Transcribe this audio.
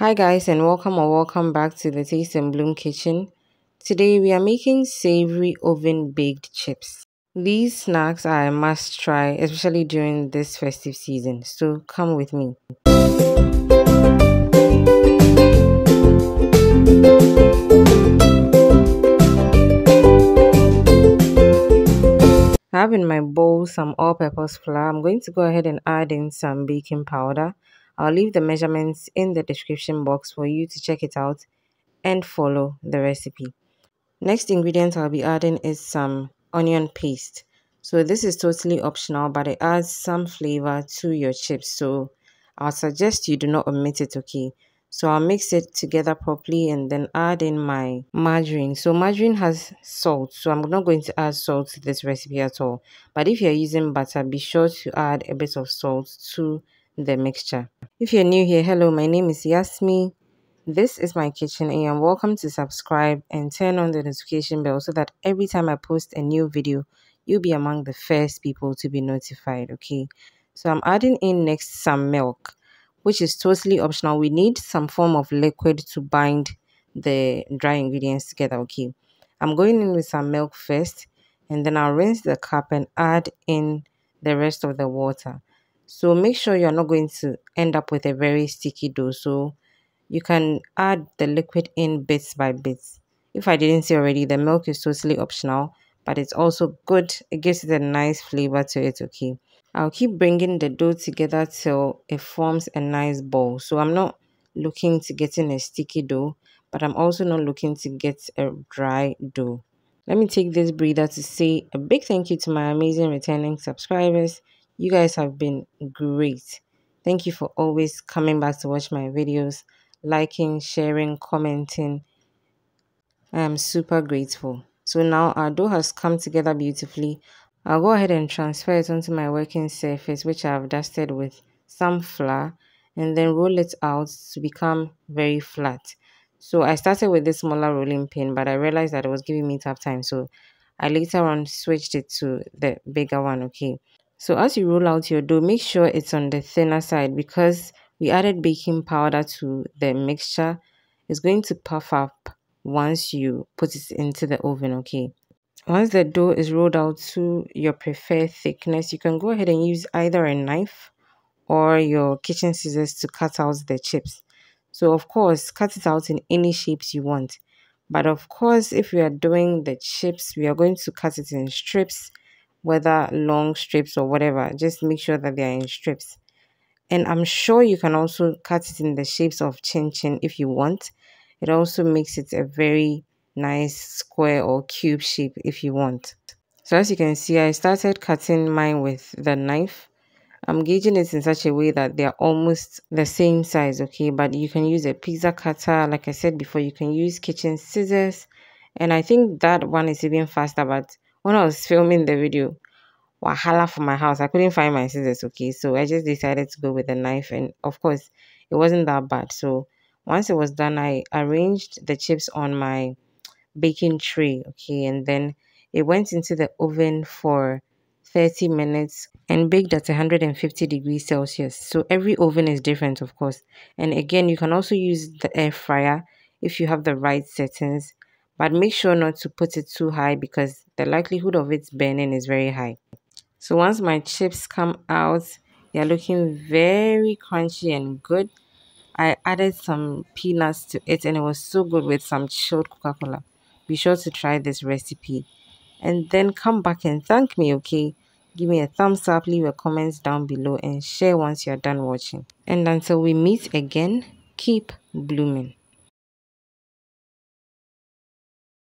Hi guys, and welcome back to the Taste and Bloom kitchen. Today we are making savory oven baked chips. These snacks are a must try, especially during this festive season. So come with me. I have in my bowl some all-purpose flour. I'm going to go ahead and add in some baking powder. I'll leave the measurements in the description box for you to check it out and follow the recipe. Next ingredient I'll be adding is some onion paste. So this is totally optional, but it adds some flavor to your chips. So I'll suggest you do not omit it, okay? So I'll mix it together properly and then add in my margarine. So margarine has salt, so I'm not going to add salt to this recipe at all. But if you're using butter, be sure to add a bit of salt to the mixture. If you're new here, hello, my name is Yasmi. This is my kitchen and you're welcome to subscribe and turn on the notification bell so that every time I post a new video, you'll be among the first people to be notified, okay? So I'm adding in next some milk, which is totally optional. We need some form of liquid to bind the dry ingredients together, okay? I'm going in with some milk first and then I'll rinse the cup and add in the rest of the water. So make sure you're not going to end up with a very sticky dough. So you can add the liquid in bits by bits. If I didn't say already, the milk is totally optional, but it's also good. It gives it a nice flavor to it, okay? I'll keep bringing the dough together till it forms a nice ball. So I'm not looking to get in a sticky dough, but I'm also not looking to get a dry dough. Let me take this breather to say a big thank you to my amazing returning subscribers. You guys have been great. Thank you for always coming back to watch my videos, liking, sharing, commenting. I am super grateful. So now our dough has come together beautifully. I'll go ahead and transfer it onto my working surface, which I've dusted with some flour, and then roll it out to become very flat. So I started with this smaller rolling pin, but I realized that it was giving me tough time. So I later on switched it to the bigger one, okay? So as you roll out your dough, make sure it's on the thinner side because we added baking powder to the mixture. It's going to puff up once you put it into the oven, okay? Once the dough is rolled out to your preferred thickness, you can go ahead and use either a knife or your kitchen scissors to cut out the chips. So of course, cut it out in any shapes you want. But of course, if we are doing the chips, we are going to cut it in strips, whether long strips or whatever. Just make sure that they are in strips. And I'm sure you can also cut it in the shapes of chin chin if you want. It also makes it a very nice square or cube shape if you want. So as you can see, I started cutting mine with the knife. I'm gauging it in such a way that they're almost the same size, okay? But you can use a pizza cutter. Like I said before, you can use kitchen scissors. And I think that one is even faster. But when I was filming the video, wahala for my house, I couldn't find my scissors, okay? So I just decided to go with a knife. And of course, it wasn't that bad. So once it was done, I arranged the chips on my baking tray, okay? And then it went into the oven for 30 minutes and baked at 150 degrees Celsius. So every oven is different, of course. And again, you can also use the air fryer if you have the right settings, but make sure not to put it too high because the likelihood of it burning is very high. So once my chips come out, they're looking very crunchy and good. I added some peanuts to it and it was so good with some chilled Coca-Cola. Be sure to try this recipe and then come back and thank me, okay? Give me a thumbs up, leave a comment down below and share once you're done watching. And until we meet again, keep blooming.